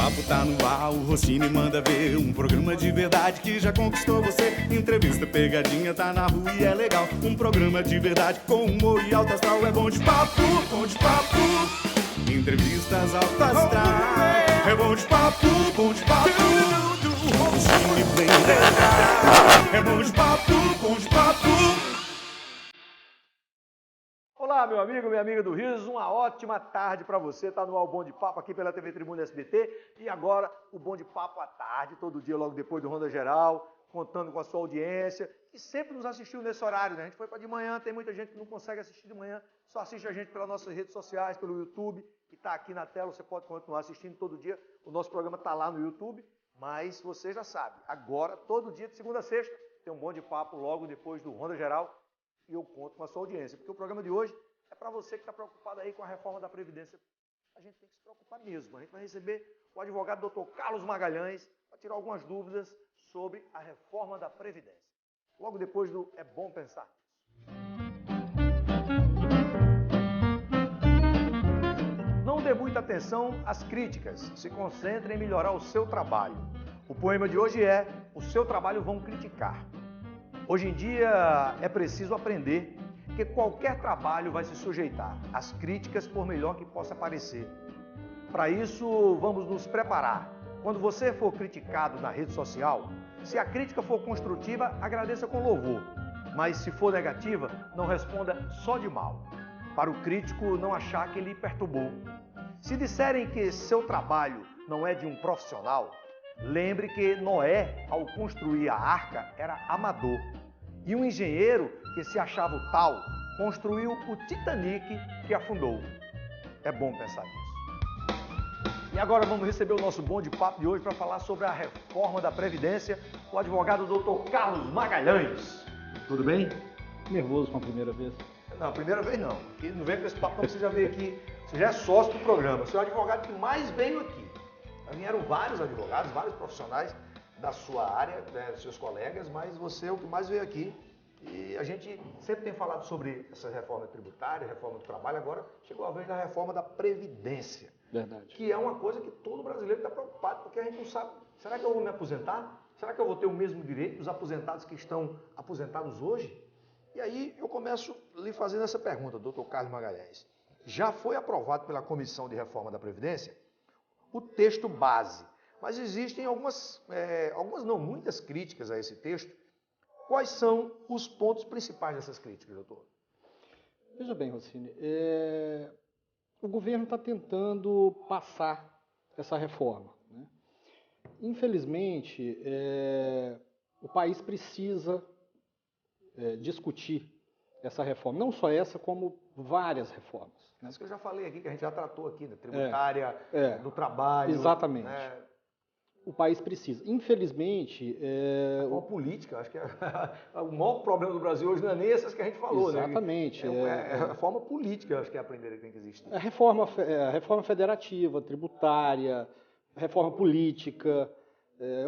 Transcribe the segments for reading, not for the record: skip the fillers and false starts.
Papo tá no ar, o Rossini manda ver. Um programa de verdade que já conquistou você. Entrevista, pegadinha, tá na rua e é legal. Um programa de verdade com humor e alto astral. É bom de papo, bom de papo. Entrevistas alto astral. É bom de papo, bom de papo. O Rossini vem lembrar. É bom de papo, bom de papo. Olá, meu amigo, minha amiga do Riso, uma ótima tarde para você. Está no ar o Bom de Papo aqui pela TV Tribuna SBT e agora o Bom de Papo à tarde, todo dia logo depois do Ronda Geral, contando com a sua audiência, que sempre nos assistiu nesse horário, né? A gente foi para de manhã, tem muita gente que não consegue assistir de manhã, só assiste a gente pelas nossas redes sociais, pelo YouTube, que está aqui na tela, você pode continuar assistindo todo dia. O nosso programa está lá no YouTube, mas você já sabe, agora, todo dia, de segunda a sexta, tem um Bom de Papo logo depois do Ronda Geral. E eu conto com a sua audiência, porque o programa de hoje é para você que está preocupado aí com a reforma da Previdência. A gente tem que se preocupar mesmo. A gente vai receber o advogado Dr. Carlos Magalhães para tirar algumas dúvidas sobre a reforma da Previdência. Logo depois do É Bom Pensar. Não dê muita atenção às críticas. Se concentre em melhorar o seu trabalho. O poema de hoje é: o seu trabalho vão criticar. Hoje em dia é preciso aprender que qualquer trabalho vai se sujeitar às críticas, por melhor que possa parecer. Para isso, vamos nos preparar. Quando você for criticado na rede social, se a crítica for construtiva, agradeça com louvor. Mas se for negativa, não responda só de mal, para o crítico não achar que lhe perturbou. Se disserem que seu trabalho não é de um profissional, lembre que Noé, ao construir a arca, era amador. E um engenheiro, que se achava o tal, construiu o Titanic que afundou. É bom pensar nisso. E agora vamos receber o nosso Bom de Papo de hoje para falar sobre a reforma da Previdência, o advogado Dr. Carlos Magalhães. Tudo bem? Nervoso com a primeira vez? Não, primeira vez não. Porque não vem com esse papo, não, você já veio aqui, você já é sócio do programa, você é o advogado que mais veio aqui. Já vieram vários advogados, vários profissionais da sua área, né, dos seus colegas, mas você é o que mais veio aqui. E a gente sempre tem falado sobre essa reforma tributária, reforma do trabalho, agora chegou a vez da reforma da Previdência. Verdade. Que é uma coisa que todo brasileiro está preocupado, porque a gente não sabe, será que eu vou me aposentar? Será que eu vou ter o mesmo direito dos aposentados que estão aposentados hoje? E aí eu começo lhe fazendo essa pergunta, doutor Carlos Magalhães. Já foi aprovado pela Comissão de Reforma da Previdência o texto base, mas existem algumas não, muitas críticas a esse texto. Quais são os pontos principais dessas críticas, doutor? Veja bem, Rossini, o governo está tentando passar essa reforma, né? Infelizmente, o país precisa discutir essa reforma, não só essa, como várias reformas. Né? Isso que eu já falei aqui, que a gente já tratou aqui, da tributária, do trabalho. Exatamente. Né? O país precisa. Infelizmente... A política, acho que o maior problema do Brasil hoje não é nem essas que a gente falou. Exatamente. Né? A forma política, acho que é a primeira que tem que existir. A reforma federativa, tributária, reforma política,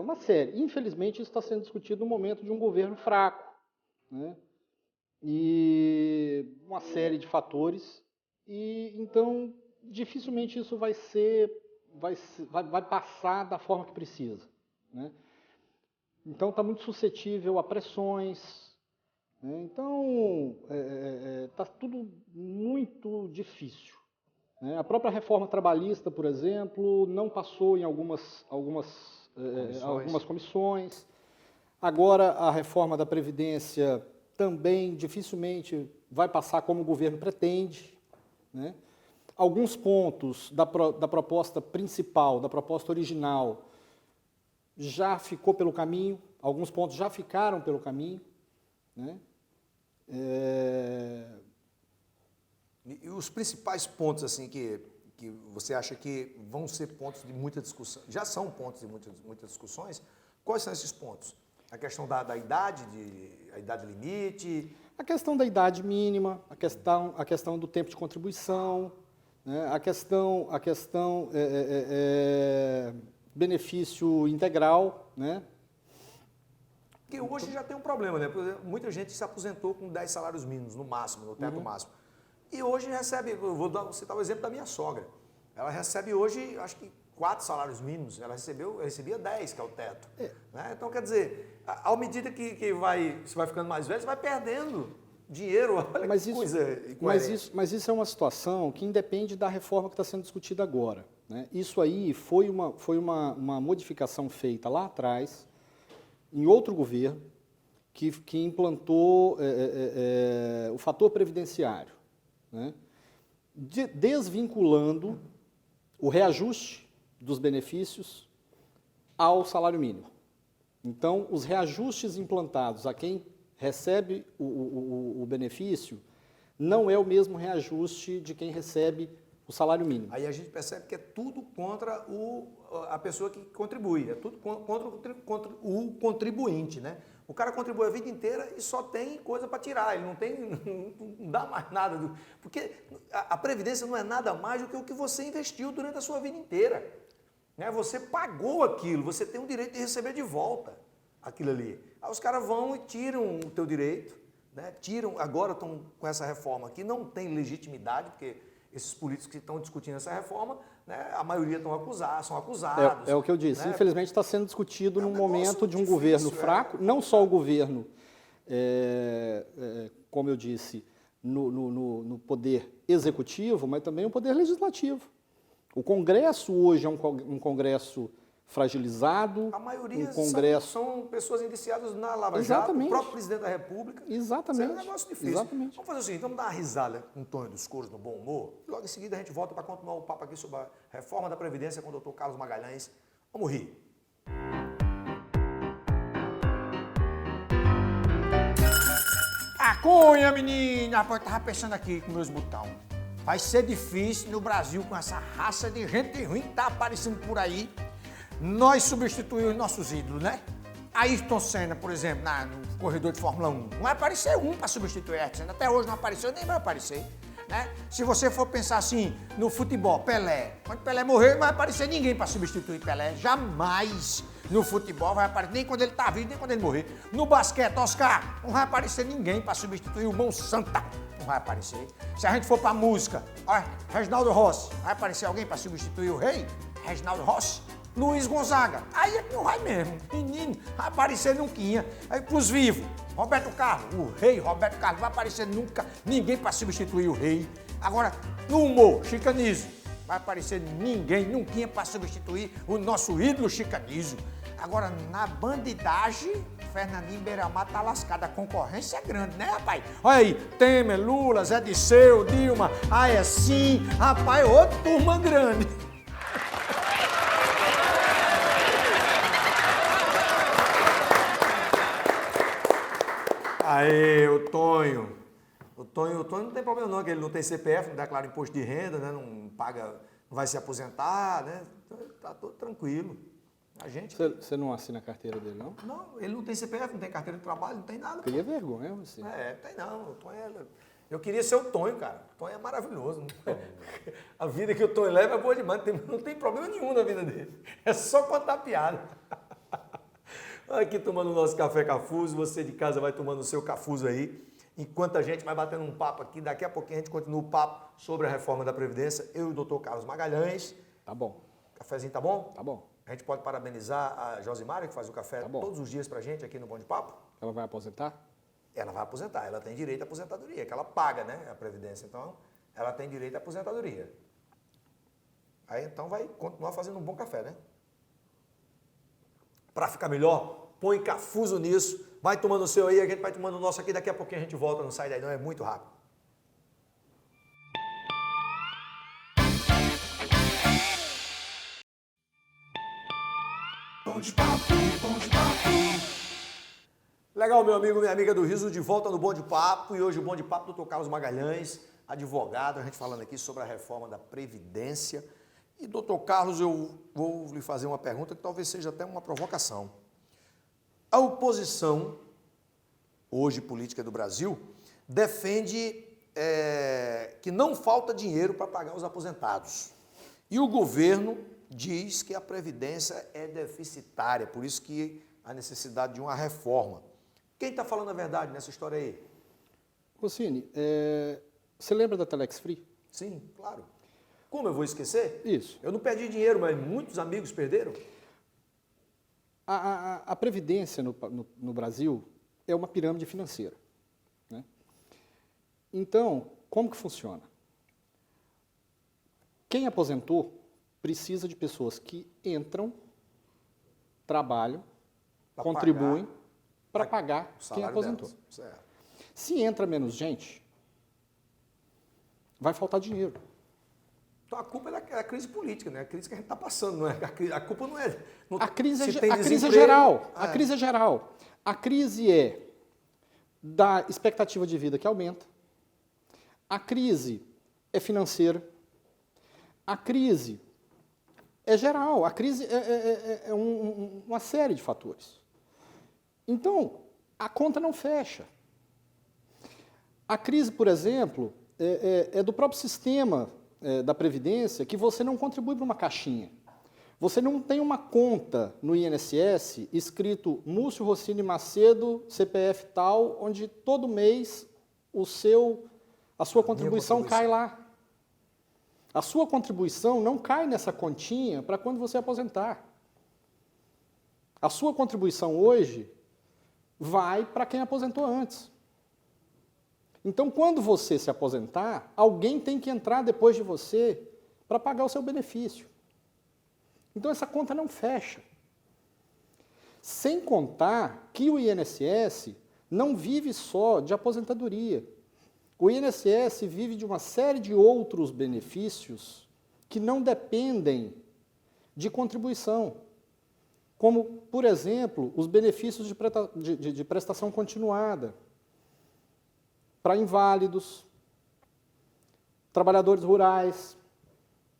uma série. Infelizmente, isso está sendo discutido no momento de um governo fraco, né? E uma série de fatores. E então, dificilmente isso vai passar da forma que precisa, né? Então está muito suscetível a pressões, né? Então está tudo muito difícil, né? A própria reforma trabalhista, por exemplo, não passou em algumas comissões. Agora a reforma da Previdência também dificilmente vai passar como o governo pretende, né? Alguns pontos da proposta principal, da proposta original, já ficou pelo caminho, alguns pontos já ficaram pelo caminho, né? E os principais pontos assim que você acha que vão ser pontos de muita discussão, já são pontos de muitas discussões, quais são esses pontos? A questão da idade, a idade limite? A questão da idade mínima, a questão do tempo de contribuição, né? A questão benefício integral, né? Porque hoje já tem um problema, né? Muita gente se aposentou com 10 salários mínimos, no máximo, no teto máximo. E hoje recebe, eu vou citar o exemplo da minha sogra. Ela recebe hoje, acho que 4 salários mínimos, ela recebia 10, que é o teto. Né? Então, quer dizer, à medida que você vai ficando mais velho, você vai perdendo dinheiro. Olha Mas que isso, coisa mas isso é uma situação que independe da reforma que está sendo discutida agora. Né? Isso aí foi uma modificação feita lá atrás, em outro governo, que implantou o fator previdenciário, né? Desvinculando o reajuste dos benefícios ao salário mínimo. Então, os reajustes implantados a quem recebe o benefício não é o mesmo reajuste de quem recebe o salário mínimo. Aí a gente percebe que é tudo contra a pessoa que contribui, é tudo contra o contribuinte, né? O cara contribui a vida inteira e só tem coisa para tirar, ele não dá mais nada. Porque a Previdência não é nada mais do que o que você investiu durante a sua vida inteira. Né? Você pagou aquilo, você tem o direito de receber de volta aquilo ali. Aí os caras vão e tiram o teu direito, né? Agora estão com essa reforma que não tem legitimidade, porque esses políticos que estão discutindo essa reforma, né, a maioria são acusados. É o que eu disse. Né? Infelizmente está sendo discutido num momento de um difícil, governo fraco, não só o governo, como eu disse, no poder executivo, mas também o poder legislativo. O Congresso hoje é um Congresso fragilizado. A maioria são pessoas indiciadas na Lava Jato, o próprio presidente da República. Exatamente. Isso é um negócio difícil. Exatamente. Vamos fazer o seguinte, vamos dar uma risada com o Tonho dos Couros no bom humor. Logo em seguida a gente volta para continuar o papo aqui sobre a reforma da Previdência com o doutor Carlos Magalhães. Vamos rir. A cunha, menina! Rapaz, eu tava pensando aqui com meus botões. Vai ser difícil no Brasil, com essa raça de gente ruim que tá aparecendo por aí, nós substituir os nossos ídolos, né? Ayrton Senna, por exemplo, no corredor de Fórmula 1, não vai aparecer um para substituir Ayrton Senna. Até hoje não apareceu, nem vai aparecer. Né? Se você for pensar assim, no futebol, Pelé. Quando Pelé morrer, não vai aparecer ninguém para substituir Pelé. Jamais no futebol vai aparecer, nem quando ele está vivo, nem quando ele morrer. No basquete, Oscar, não vai aparecer ninguém para substituir o Mão Santa. Não vai aparecer. Se a gente for para música, olha, Reginaldo Rossi, vai aparecer alguém para substituir o rei? Reginaldo Rossi? Luiz Gonzaga, aí é que não vai mesmo, menino, vai aparecer nunca. Aí pros vivos, Roberto Carlos, o rei Roberto Carlos, vai aparecer nunca ninguém para substituir o rei. Agora, no humor, Chicanizo, vai aparecer ninguém, nunca para substituir o nosso ídolo Chicanizo. Agora, na bandidagem, Fernandinho Beiramar tá lascado, a concorrência é grande, né, rapaz? Olha aí, Temer, Lula, Zé Disseu, Dilma, Aécio, rapaz, outra turma grande. Aê, o Tonho. O Tonho não tem problema não, que ele não tem CPF, não declara imposto de renda, né? Não paga, não vai se aposentar, né? Tá tudo tranquilo. A gente... Você não assina a carteira dele, não? Não, ele não tem CPF, não tem carteira de trabalho, não tem nada. Cria vergonha, você. Não tem não. O Tonho Eu queria ser o Tonho, cara. O Tonho é maravilhoso. A vida que o Tonho leva é boa demais, não tem problema nenhum na vida dele. É só contar piada. Aqui tomando o nosso café Cafuso, você de casa vai tomando o seu Cafuso aí, enquanto a gente vai batendo um papo aqui, daqui a pouquinho a gente continua o papo sobre a reforma da Previdência, eu e o doutor Carlos Magalhães. Tá bom. Cafezinho tá bom? Tá bom. A gente pode parabenizar a Josimara, que faz o café todos os dias pra gente aqui no Bom de Papo? Ela vai aposentar? Ela vai aposentar, ela tem direito à aposentadoria, que ela paga, né, a Previdência, então ela tem direito à aposentadoria. Aí então vai continuar fazendo um bom café, né? Para ficar melhor, põe Cafuso nisso, vai tomando o seu aí, a gente vai tomando o nosso aqui, daqui a pouquinho a gente volta, não sai daí não, é muito rápido. Bom de Papo, Bom de Papo. Legal, meu amigo, minha amiga do Riso, de volta no Bom de Papo, e hoje o Bom de Papo, doutor Carlos Magalhães, advogado, a gente falando aqui sobre a reforma da Previdência. E, doutor Carlos, eu vou lhe fazer uma pergunta que talvez seja até uma provocação. A oposição, hoje política do Brasil, defende que não falta dinheiro para pagar os aposentados. E o governo diz que a Previdência é deficitária, por isso que há necessidade de uma reforma. Quem está falando a verdade nessa história aí? Rossini, você lembra da Telex Free? Sim, claro. Como eu vou esquecer? Isso. Eu não perdi dinheiro, mas muitos amigos perderam. A Previdência no Brasil é uma pirâmide financeira, né? Então, como que funciona? Quem aposentou precisa de pessoas que entram, trabalham, contribuem para pagar quem aposentou. Se entra menos gente, vai faltar dinheiro. Então a culpa é da crise política, né? A crise que a gente está passando, não é? A culpa não é... A crise é geral. A crise é geral. A crise é da expectativa de vida que aumenta. A crise é financeira. A crise é geral. A crise é uma série de fatores. Então, a conta não fecha. A crise, por exemplo, é do próprio sistema da Previdência que você não contribui para uma caixinha. Você não tem uma conta no INSS escrito Múcio Rossini Macedo, CPF tal, onde todo mês a sua contribuição cai lá. A sua contribuição não cai nessa continha para quando você aposentar. A sua contribuição hoje vai para quem aposentou antes. Então, quando você se aposentar, alguém tem que entrar depois de você para pagar o seu benefício. Então, essa conta não fecha. Sem contar que o INSS não vive só de aposentadoria. O INSS vive de uma série de outros benefícios que não dependem de contribuição. Como, por exemplo, os benefícios de prestação continuada para inválidos, trabalhadores rurais,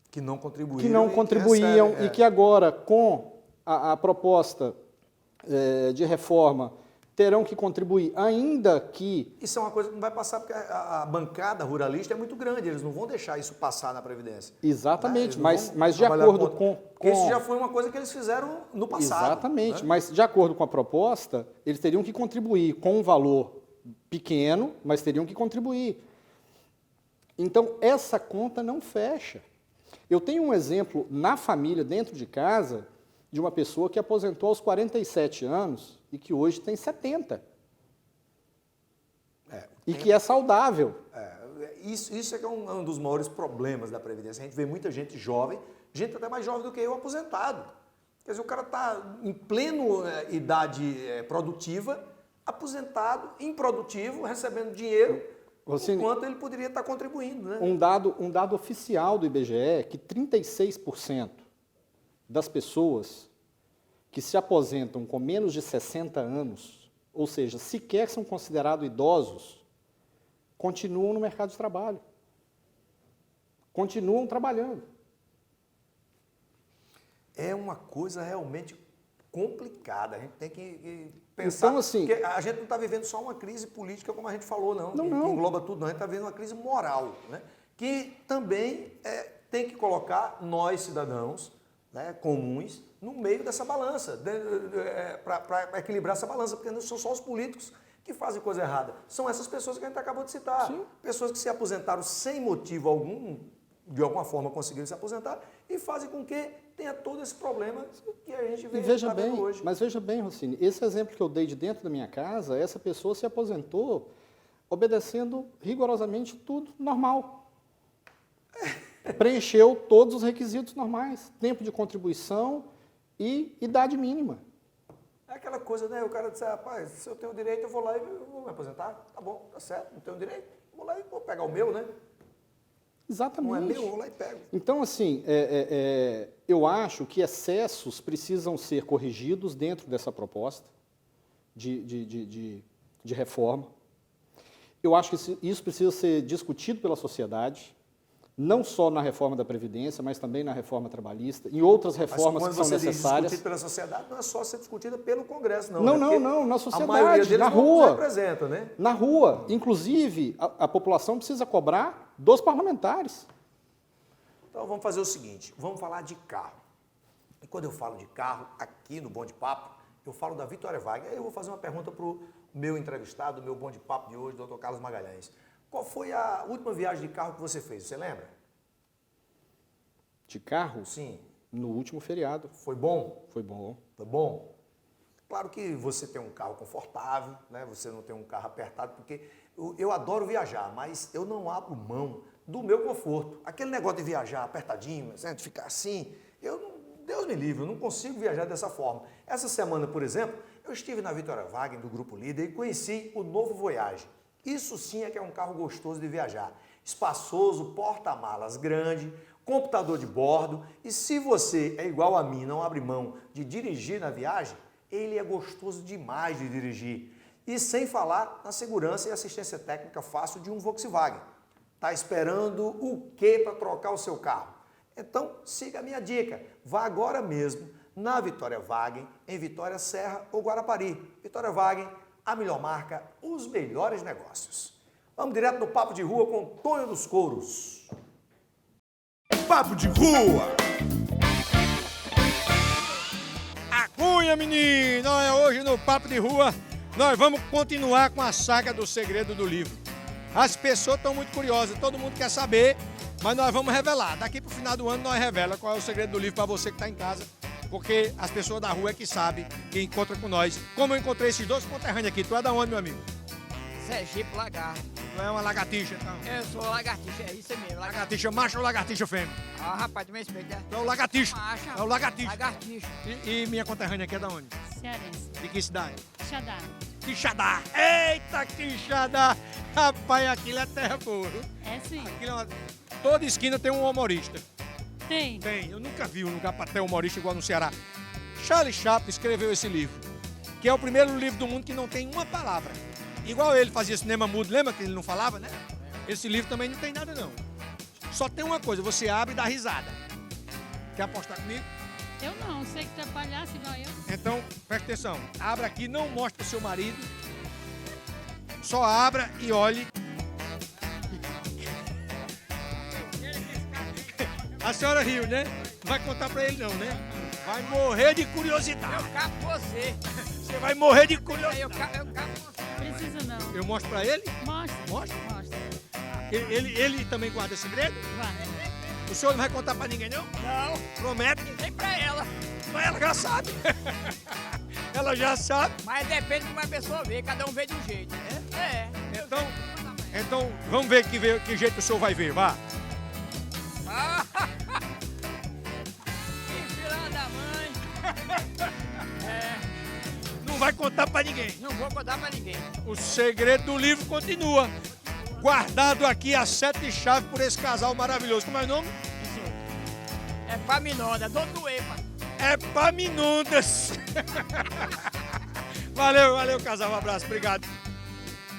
que não contribuíam e que agora, com a proposta de reforma, terão que contribuir, ainda que... Isso é uma coisa que não vai passar, porque a bancada ruralista é muito grande, eles não vão deixar isso passar na Previdência. Exatamente, né? mas de acordo com... Isso já foi uma coisa que eles fizeram no passado. Exatamente, né? Mas de acordo com a proposta, eles teriam que contribuir com um valor pequeno, mas teriam que contribuir. Então, essa conta não fecha. Eu tenho um exemplo na família, dentro de casa, de uma pessoa que aposentou aos 47 anos e que hoje tem 70. E que é saudável. Isso é que é um dos maiores problemas da Previdência. A gente vê muita gente jovem, gente até mais jovem do que eu, aposentado. Quer dizer, o cara está em pleno idade produtiva, aposentado, improdutivo, recebendo dinheiro, enquanto ele poderia estar contribuindo. Né? Um dado oficial do IBGE é que 36% das pessoas que se aposentam com menos de 60 anos, ou seja, sequer são considerados idosos, continuam no mercado de trabalho. Continuam trabalhando. É uma coisa realmente complicada. A gente tem que pensar. Então, assim, porque a gente não está vivendo só uma crise política, como a gente falou, que engloba tudo, não. A gente está vivendo uma crise moral, né? Que também tem que colocar nós, cidadãos, né, comuns, no meio dessa balança, para equilibrar essa balança, porque não são só os políticos que fazem coisa errada. São essas pessoas que a gente acabou de citar. Sim. Pessoas que se aposentaram sem motivo algum, de alguma forma conseguiram se aposentar, e fazem com que tenha todo esse problema que a gente vê vendo hoje. Mas veja bem, Rossini, esse exemplo que eu dei de dentro da minha casa, essa pessoa se aposentou obedecendo rigorosamente tudo normal. Preencheu todos os requisitos normais, tempo de contribuição e idade mínima. É aquela coisa, né? O cara diz, rapaz, se eu tenho direito, eu vou lá e vou me aposentar. Tá bom, tá certo, não tenho direito, vou lá e vou pegar o meu, né? Exatamente. Não é meu, eu vou lá e pego. Então, assim, eu acho que excessos precisam ser corrigidos dentro dessa proposta de reforma. Eu acho que isso precisa ser discutido pela sociedade, não só na reforma da Previdência, mas também na reforma trabalhista, em outras reformas que são necessárias. Mas quando você diz discutido pela sociedade, não é só ser discutida pelo Congresso, não. Não, na sociedade, a maioria deles na rua. Não representa, né? Na rua. Inclusive, a população precisa cobrar dos parlamentares. Então, vamos fazer o seguinte, vamos falar de carro. E quando eu falo de carro, aqui no Bom de Papo, eu falo da Vitória Wagner. Aí eu vou fazer uma pergunta para o meu entrevistado, o meu Bom de Papo de hoje, doutor Carlos Magalhães. Qual foi a última viagem de carro que você fez? Você lembra? De carro? Sim. No último feriado. Foi bom? Foi bom. Foi bom? Claro que você tem um carro confortável, né? Você não tem um carro apertado, porque eu adoro viajar, mas eu não abro mão do meu conforto. Aquele negócio de viajar apertadinho, de ficar assim, Deus me livre, eu não consigo viajar dessa forma. Essa semana, por exemplo, eu estive na Vitória Wagner, do Grupo Líder, e conheci o novo Voyage. Isso sim é que é um carro gostoso de viajar. Espaçoso, porta-malas grande, computador de bordo, e se você é igual a mim, não abre mão de dirigir na viagem, ele é gostoso demais de dirigir. E sem falar na segurança e assistência técnica fácil de um Volkswagen. Tá esperando o quê para trocar o seu carro? Então, siga a minha dica. Vá agora mesmo na Vitória Wagner, em Vitória Serra ou Guarapari. Vitória Wagner, a melhor marca, os melhores negócios. Vamos direto no Papo de Rua com Tonho dos Couros. Papo de Rua! A Cunha, menino! Olha, hoje no Papo de Rua nós vamos continuar com a saga do segredo do livro. As pessoas estão muito curiosas, todo mundo quer saber, mas nós vamos revelar. Daqui para o final do ano nós revela qual é o segredo do livro para você que está em casa, porque as pessoas da rua é que sabem, que encontram com nós. Como eu encontrei esses dois conterrâneos aqui, tu é da onde, meu amigo? Sergipe Lagarto. Tu é uma lagartixa, então. Eu sou lagartixa, é isso mesmo. Lagartixa macho ou lagartixa fêmea? Ah, rapaz, tu me respeita, né? Tu é o lagartixa. Macha. É o lagartixa. Lagartixa. E minha conterrânea aqui é da onde? Cearense. De que cidade? Xadá. Quixadá. Eita, Quixadá. Rapaz, aquilo é terra boa. Viu? É sim. Aquilo é uma... Toda esquina tem um humorista. Tem. Tem. Eu nunca vi um lugar para ter humorista igual no Ceará. Charlie Chaplin escreveu esse livro, que é o primeiro livro do mundo que não tem uma palavra. Igual ele fazia cinema mudo, lembra que ele não falava, né? Esse livro também não tem nada, não. Só tem uma coisa, você abre e dá risada. Quer apostar comigo? Eu não, sei que tu é palhaço igual eu. Então, presta atenção. Abra aqui, não mostre pro seu marido. Só abra e olhe. A senhora riu, né? Não vai contar pra ele não, né? Vai morrer de curiosidade. Eu capo você. Você vai morrer de curiosidade. Eu capo você. Precisa não. Eu mostro pra ele? Mostra. Mostra. Mostra. Ele também guarda segredo? Vai. O senhor não vai contar pra ninguém, não? Não, Promete? nem pra ela. Mas ela já sabe. Ela já sabe. Mas depende de como a pessoa vê, cada um vê de um jeito. É. Então vamos ver que jeito o senhor vai ver, vá. Ah, que filha da mãe. Não vai contar pra ninguém. Não vou contar pra ninguém. O segredo do livro continua. Guardado aqui as 7 chaves por esse casal maravilhoso. Como é o nome? É Paminonda, dono do EPA. É Paminondas. Valeu, casal. Um abraço, obrigado.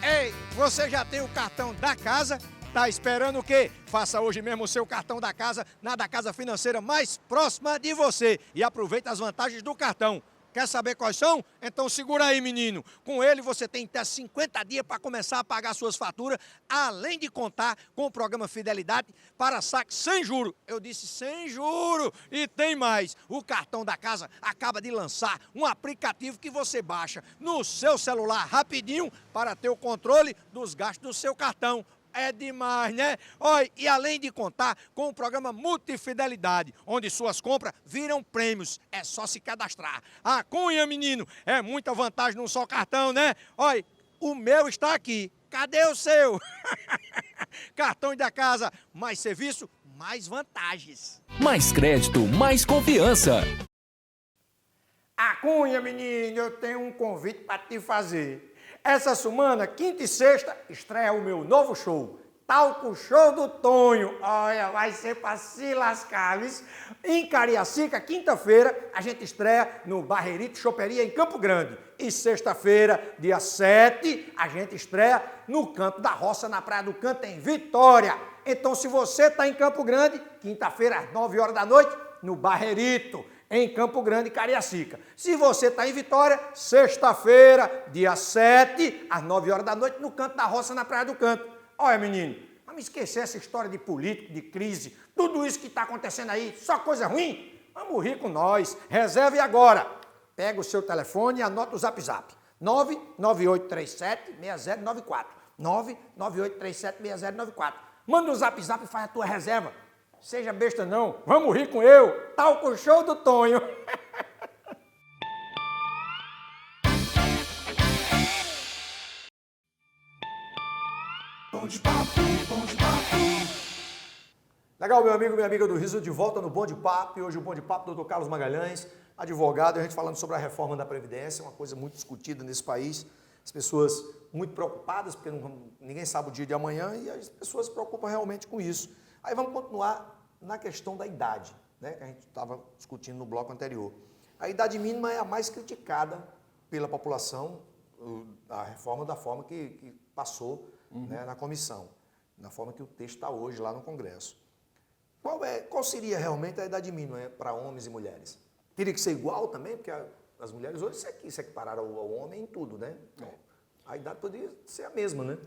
Ei, você já tem o cartão da casa? Tá esperando o quê? Faça hoje mesmo o seu cartão da casa na da casa financeira mais próxima de você e aproveite as vantagens do cartão. Quer saber quais são? Então segura aí, menino. Com ele você tem até 50 dias para começar a pagar suas faturas, além de contar com o programa Fidelidade para saque sem juro. Eu disse sem juro. E tem mais. O cartão da casa acaba de lançar um aplicativo que você baixa no seu celular rapidinho para ter o controle dos gastos do seu cartão. É demais, né? Olha, e além de contar com o programa Multifidelidade, onde suas compras viram prêmios, é só se cadastrar. A Cunha, menino, é muita vantagem num só cartão, né? Olha, o meu está aqui. Cadê o seu? Cartões da casa, mais serviço, mais vantagens. Mais crédito, mais confiança. A Cunha, menino, eu tenho um convite para te fazer. Essa semana, quinta e sexta, estreia o meu novo show, Talco Show do Tonho. Olha, vai ser pra se lascar, viu? Em Cariacica, quinta-feira, a gente estreia no Barreirito Choperia, em Campo Grande. E sexta-feira, dia 7, a gente estreia no Canto da Roça, na Praia do Canto, em Vitória. Então, se você está em Campo Grande, quinta-feira, às 9 horas da noite, no Barreirito, em Campo Grande, Cariacica. Se você está em Vitória, sexta-feira, dia 7, às 9 horas da noite, no Canto da Roça, na Praia do Canto. Olha, menino, vamos esquecer essa história de político, de crise, tudo isso que está acontecendo aí, só coisa ruim. Vamos rir com nós. Reserve agora. Pega o seu telefone e anota o Zap Zap. 99837-6094. 99837-6094. Manda o Zap Zap e faz a tua reserva. seja besta não, vamos rir com eu, talco show do Tonho. Legal, meu amigo, minha amiga do Riso, de volta no Bom de Papo. E hoje o Bom de Papo, doutor Carlos Magalhães, advogado, e a gente falando sobre a reforma da Previdência, uma coisa muito discutida nesse país. As pessoas muito preocupadas, porque ninguém sabe o dia de amanhã, e as pessoas se preocupam realmente com isso. Aí vamos continuar na questão da idade, né, que a gente estava discutindo no bloco anterior. A idade mínima é a mais criticada pela população, a reforma da forma que passou, né, na comissão, na forma que o texto está hoje lá no Congresso. Qual seria realmente a idade mínima para homens e mulheres? Teria que ser igual também, porque as mulheres hoje se equipararam ao homem em tudo, né? Então, a idade poderia ser a mesma, né?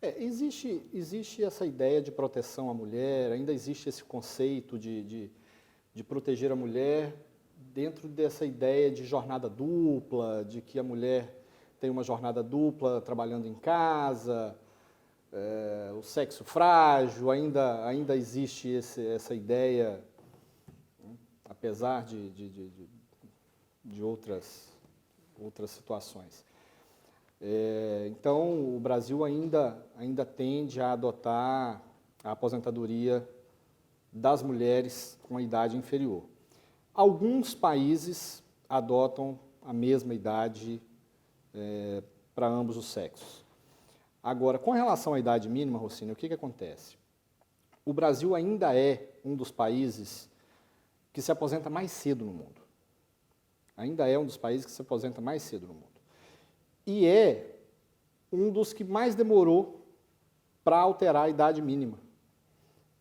Existe essa ideia de proteção à mulher, ainda existe esse conceito de proteger a mulher dentro dessa ideia de jornada dupla, de que a mulher tem uma jornada dupla trabalhando em casa, o sexo frágil, ainda existe essa ideia, apesar de outras situações. Então, o Brasil ainda tende a adotar a aposentadoria das mulheres com a idade inferior. Alguns países adotam a mesma idade para ambos os sexos. Agora, com relação à idade mínima, Rossini, o que acontece? O Brasil ainda é um dos países que se aposenta mais cedo no mundo. Ainda é um dos países que se aposenta mais cedo no mundo. E é um dos que mais demorou para alterar a idade mínima.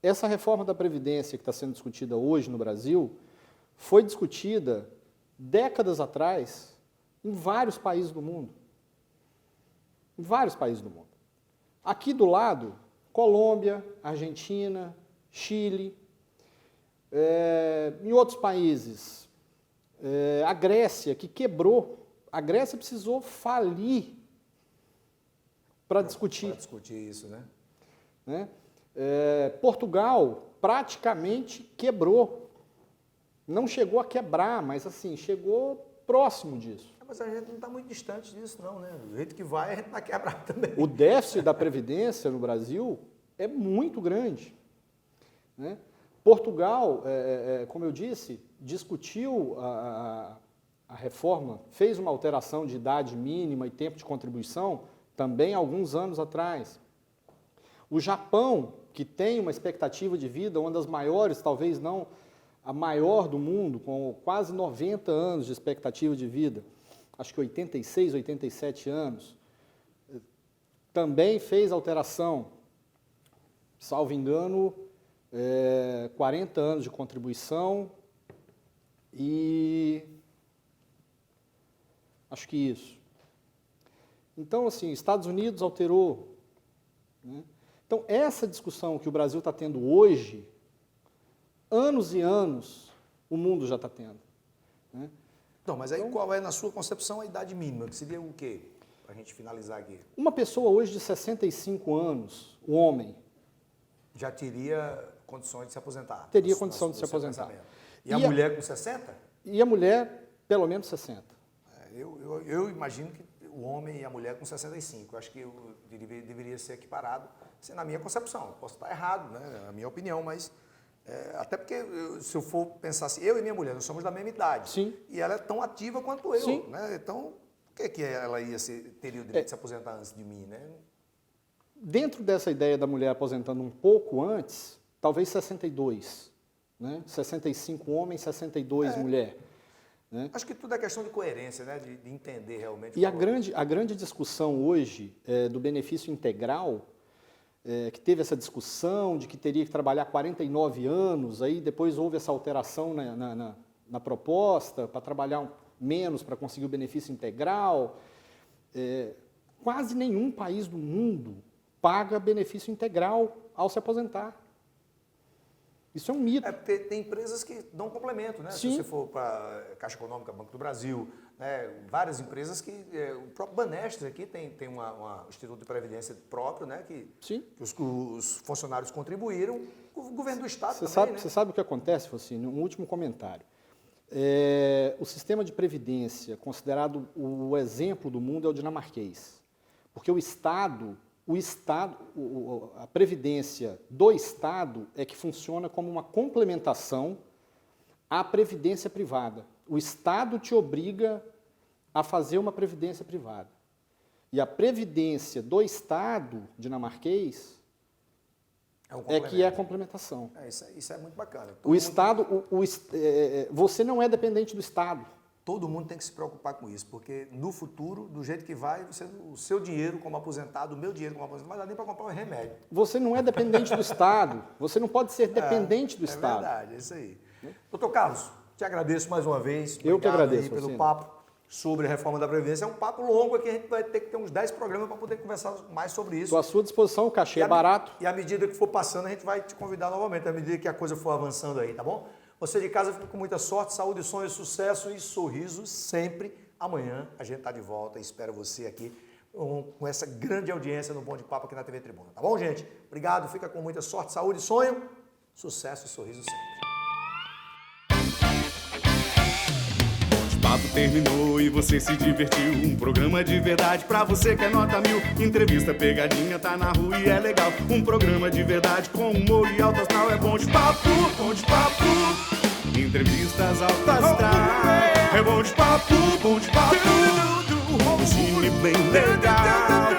Essa reforma da Previdência que está sendo discutida hoje no Brasil foi discutida décadas atrás em vários países do mundo. Em vários países do mundo. Aqui do lado, Colômbia, Argentina, Chile, em outros países, a Grécia, que quebrou, a Grécia precisou falir para discutir. Para discutir isso, né? Portugal praticamente quebrou. Não chegou a quebrar, mas assim, chegou próximo disso. Mas a gente não está muito distante disso, não, né? Do jeito que vai, a gente vai quebrar também. O déficit da Previdência no Brasil é muito grande, né? Portugal, como eu disse, discutiu a reforma, fez uma alteração de idade mínima e tempo de contribuição também há alguns anos atrás. O Japão, que tem uma expectativa de vida, uma das maiores, talvez não a maior do mundo, com quase 90 anos de expectativa de vida, acho que 86, 87 anos, também fez alteração, salvo engano, 40 anos de contribuição e acho que isso. Então, assim, Estados Unidos alterou, né? Então, essa discussão que o Brasil está tendo hoje, anos e anos, o mundo já está tendo, né? Não, mas aí qual é, na sua concepção, a idade mínima? Que seria o quê? Para a gente finalizar aqui. Uma pessoa hoje de 65 anos, o homem, já teria condições de se aposentar? Teria condição de se aposentar. E a mulher com 60? E a mulher, pelo menos 60. Eu imagino que o homem e a mulher com 65. Eu acho que deveria ser equiparado, assim, na minha concepção. Posso estar errado, né? Na minha opinião, mas... até porque, se eu for pensar assim, eu e minha mulher, nós somos da mesma idade. Sim. E ela é tão ativa quanto eu. Sim. Né? Então, por que ela teria o direito de se aposentar antes de mim, né? Dentro dessa ideia da mulher aposentando um pouco antes, talvez 62. Né? 65 homem, 62 mulher. Né? Acho que tudo é questão de coerência, né? De entender realmente. E a grande discussão hoje do benefício integral, que teve essa discussão de que teria que trabalhar 49 anos, aí depois houve essa alteração na proposta para trabalhar menos para conseguir o benefício integral. Quase nenhum país do mundo paga benefício integral ao se aposentar. Isso é um mito. Porque tem empresas que dão complemento, né? Sim. Se você for para Caixa Econômica, Banco do Brasil, né? Várias empresas que... o próprio Banestes aqui tem um instituto de previdência próprio, né? Que Sim. os funcionários contribuíram o governo do Estado Você também, né? sabe o que acontece, Focínio? Um último comentário. O sistema de previdência, considerado o exemplo do mundo, é o dinamarquês. Porque a previdência do Estado é que funciona como uma complementação à previdência privada. O Estado te obriga a fazer uma previdência privada. E a previdência do Estado dinamarquês é que é a complementação. Isso é muito bacana. O Estado, você não é dependente do Estado. Todo mundo tem que se preocupar com isso, porque no futuro, do jeito que vai, o seu dinheiro como aposentado, o meu dinheiro como aposentado, não vai dar nem para comprar um remédio. Você não é dependente do Estado. Você não pode ser dependente do Estado. É verdade, é isso aí. Doutor Carlos, te agradeço mais uma vez. Eu que agradeço, aí pelo Focínio. papo sobre a reforma da Previdência. É um papo longo aqui, a gente vai ter que ter uns 10 programas para poder conversar mais sobre isso. Estou à sua disposição, o cachê é barato. E à medida que for passando, a gente vai te convidar novamente, à medida que a coisa for avançando aí, tá bom? Você de casa fica com muita sorte, saúde, sonho, sucesso e sorriso sempre. Amanhã a gente está de volta e espero você aqui com essa grande audiência no Bom de Papo aqui na TV Tribuna. Tá bom, gente? Obrigado, fica com muita sorte, saúde, sonho, sucesso e sorriso sempre. O papo terminou e você se divertiu. Um programa de verdade pra você que é nota 1000. Entrevista pegadinha, tá na rua e é legal. Um programa de verdade com humor e alto astral. É bom de papo, bom de papo. Entrevistas alto astral. É bom de papo, bom de papo. Um cine bem legal.